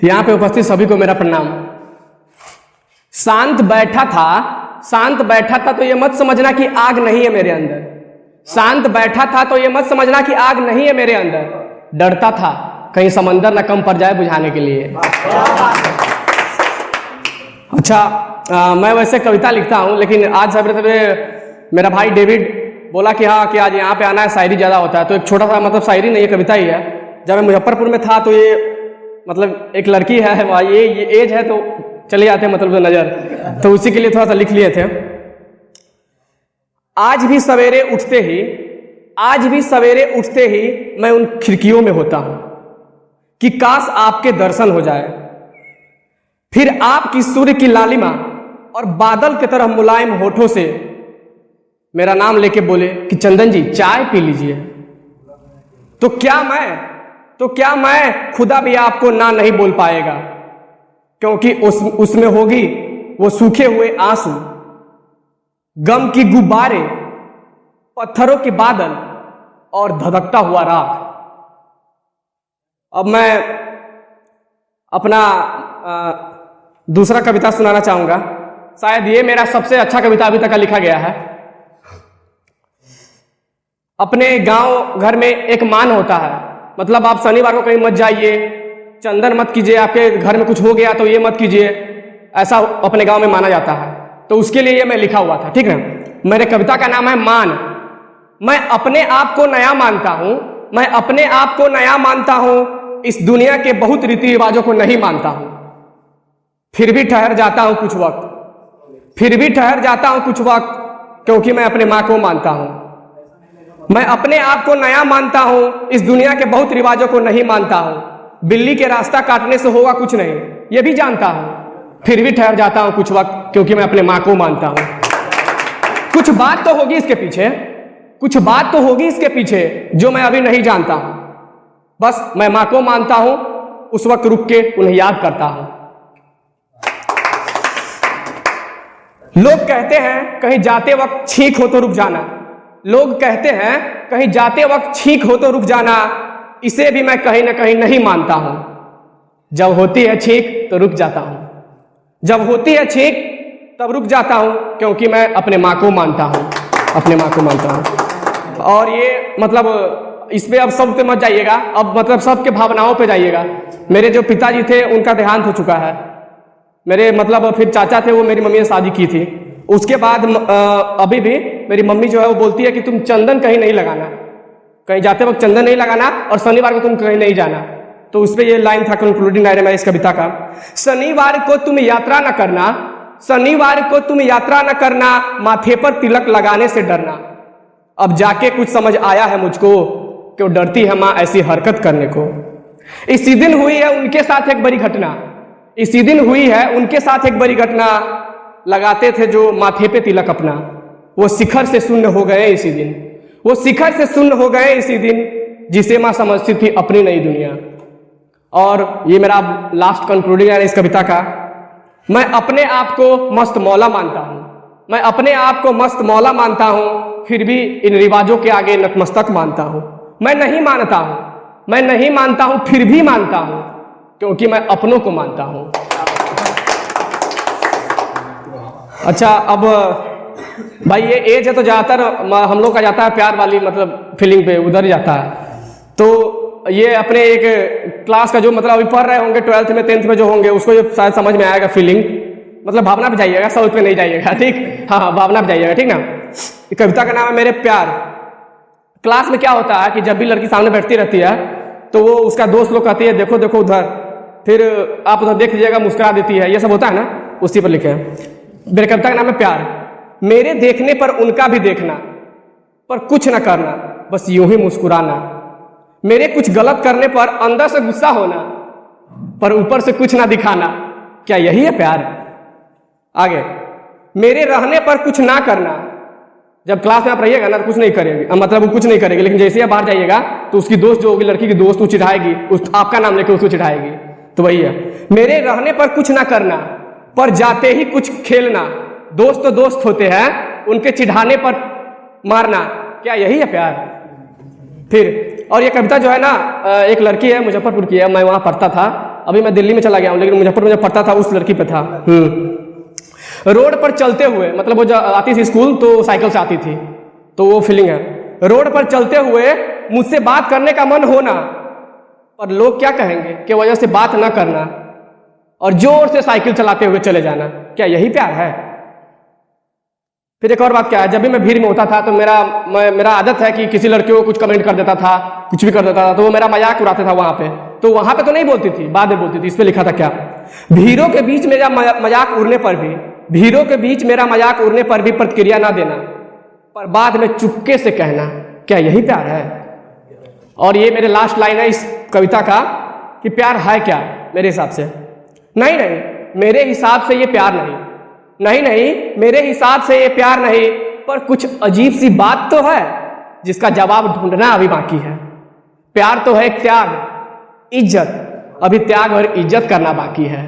यहाँ पे उपस्थित सभी को मेरा प्रणाम। शांत बैठा था तो ये मत समझना कि आग नहीं है मेरे अंदर। शांत बैठा था तो ये मत समझना कि आग नहीं है मेरे अंदर। डरता था कहीं समंदर न कम पड़ जाए बुझाने के लिए। अच्छा, मैं वैसे कविता लिखता हूँ, लेकिन आज सवेरे मेरा भाई डेविड बोला कि हाँ कि आज यहाँ पे आना है, शायरी ज़्यादा होता है। तो एक छोटा सा, मतलब शायरी नहीं है, कविता ही है। जब मैं मुजफ्फरपुर में था तो ये मतलब एक लड़की है वहाँ, ये एज है तो चले जाते हैं मतलब नज़र, तो उसी के लिए थोड़ा सा लिख लिए थे। आज भी सवेरे उठते ही मैं उन खिड़कियों में होता हूँ कि काश आपके दर्शन हो जाए, फिर आपकी सूर्य की लालिमा और बादल की तरह मुलायम होठों से मेरा नाम लेके बोले कि चंदन जी चाय पी लीजिए। तो क्या मैं खुदा भी आपको ना नहीं बोल पाएगा, क्योंकि उसमें होगी वो सूखे हुए आंसू, गम की गुब्बारे, पत्थरों के बादल और धधकता हुआ राख। अब मैं अपना दूसरा कविता सुनाना चाहूंगा। शायद ये मेरा सबसे अच्छा कविता अभी तक का लिखा गया है। अपने गांव घर में एक मान होता है, मतलब आप शनिवार को कहीं मत जाइए, चंदन मत कीजिए, आपके घर में कुछ हो गया तो ये मत कीजिए, ऐसा अपने गांव में माना जाता है। तो उसके लिए ये मैं लिखा हुआ था, ठीक है। मेरे कविता का नाम है मान। मैं अपने आप को नया मानता हूं, इस दुनिया के बहुत रीति रिवाजों को नहीं मानता हूं, फिर भी ठहर जाता हूं कुछ वक्त, क्योंकि मैं अपने माँ को मानता हूं। मैं अपने आप को नया मानता हूं, इस दुनिया के बहुत रिवाजों को नहीं मानता हूं। बिल्ली के रास्ता काटने से होगा कुछ नहीं, ये भी जानता हूं, फिर भी ठहर जाता हूं कुछ वक्त, क्योंकि मैं अपने माँ को मानता हूं। कुछ बात तो होगी इसके पीछे जो मैं अभी नहीं जानता हूं। बस मैं माँ को मानता हूं, उस वक्त रुक के उन्हें याद करता हूं। लोग कहते हैं कहीं जाते वक्त छींक हो तो रुक जाना, इसे भी मैं कहीं ना कहीं नहीं मानता हूं। जब होती है छींक तो रुक जाता हूं, तब रुक जाता हूं, क्योंकि मैं अपने माँ को मानता हूं। और ये मतलब इस पे अब सब पे मत जाइएगा, अब मतलब सबके भावनाओं पे जाइएगा। मेरे जो पिताजी थे उनका देहांत हो चुका है। मेरे मतलब फिर चाचा थे, वो मेरी मम्मी ने शादी की थी। उसके बाद अभी भी मेरी मम्मी जो है वो बोलती है कि तुम चंदन कहीं नहीं लगाना, कहीं जाते वक्त चंदन नहीं लगाना, और शनिवार को तुम कहीं नहीं जाना। तो उस पे ये लाइन था कंक्लूडिंग लाइन है इस कविता का। शनिवार को तुम यात्रा न करना, माथे पर तिलक लगाने से डरना। अब जाके कुछ समझ आया है मुझको, क्यों डरती है माँ ऐसी हरकत करने को। इसी दिन हुई है उनके साथ एक बड़ी घटना, लगाते थे जो माथे पे तिलक अपना, वो शिखर से शून्य हो गए इसी दिन, जिसे माँ समझती थी अपनी नई दुनिया। और ये मेरा लास्ट कंक्लूडिंग है इस कविता का। मैं अपने आप को मस्त मौला मानता हूं, फिर भी इन रिवाजों के आगे नतमस्तक मानता हूं। मैं नहीं मानता हूं, फिर भी मानता हूं, क्योंकि मैं अपनों को मानता हूं। अच्छा, अब भाई ये एज है तो ज़्यादातर हम लोग का जाता है प्यार वाली मतलब फीलिंग पे, उधर जाता है। तो ये अपने एक क्लास का जो मतलब अभी पढ़ रहे होंगे 12th में 10th में जो होंगे, उसको ये शायद समझ में आएगा फीलिंग, मतलब भावना पे जाइएगा, साउथ पे नहीं जाइएगा, ठीक। हाँ, भावना पे जाइएगा, ठीक ना। कविता का नाम है मेरे प्यार। क्लास में क्या होता है कि जब भी लड़की सामने बैठती रहती है तो वो उसका दोस्त लोग कहती है देखो देखो उधर, फिर आप उधर देख लीजिएगा, मुस्कुरा देती है, ये सब होता है ना, उसी पर लिखे हैं। मेरे कविता का नाम है प्यार। मेरे देखने पर उनका भी देखना, पर कुछ न करना, बस यूं ही मुस्कुराना। मेरे कुछ गलत करने पर अंदर से गुस्सा होना, पर ऊपर से कुछ ना दिखाना, क्या यही है प्यार। आगे, मेरे रहने पर कुछ ना करना। जब क्लास में आप रहिएगा ना तो कुछ नहीं करेगी, मतलब वो कुछ नहीं करेगी, लेकिन जैसे आप बाहर जाइएगा तो उसकी दोस्त जो होगी, लड़की की दोस्त, वो चिढ़ाएगी, आपका नाम लेकर उसको चिढ़ाएगी। तो वही है, मेरे रहने पर कुछ ना करना, पर जाते ही कुछ खेलना। दोस्त तो दोस्त होते हैं, उनके चिढ़ाने पर मारना, क्या यही है प्यार। फिर और ये कविता जो है ना, एक लड़की है मुजफ्फरपुर की है, मैं वहाँ पढ़ता था, अभी मैं दिल्ली में चला गया हूँ, लेकिन मुजफ्फरपुर में जब पढ़ता था उस लड़की पे था। रोड पर चलते हुए, मतलब वो जब आती थी स्कूल तो साइकिल से आती थी, तो वो फीलिंग है। रोड पर चलते हुए मुझसे बात करने का मन होना, पर लोग क्या कहेंगे के वजह से बात ना करना, और जोर से साइकिल चलाते हुए चले जाना। क्या यही प्यार है? फिर एक और बात क्या है, जब भी मैं भीड़ में होता था तो मेरा आदत है कि किसी लड़की को कुछ कमेंट कर देता था, कुछ भी कर देता था, तो वो मेरा मजाक उड़ाते था वहां पे। तो वहां पे तो नहीं बोलती थी, बाद में बोलती थी। इस पे लिखा था क्या, भीड़ों के बीच मेरा मजाक उड़ने पर भी, भीड़ों के बीच मेरा मजाक उड़ने पर भी प्रतिक्रिया ना देना, पर बाद में चुपके से कहना। क्या यही प्यार है? और ये मेरे लास्ट लाइन है इस कविता का कि प्यार है क्या मेरे हिसाब से? नहीं, मेरे हिसाब से ये प्यार नहीं, मेरे हिसाब से ये प्यार नहीं, पर कुछ अजीब सी बात तो है जिसका जवाब ढूंढना अभी बाकी है। प्यार तो है त्याग, इज्जत, अभी त्याग और इज्जत करना बाकी है।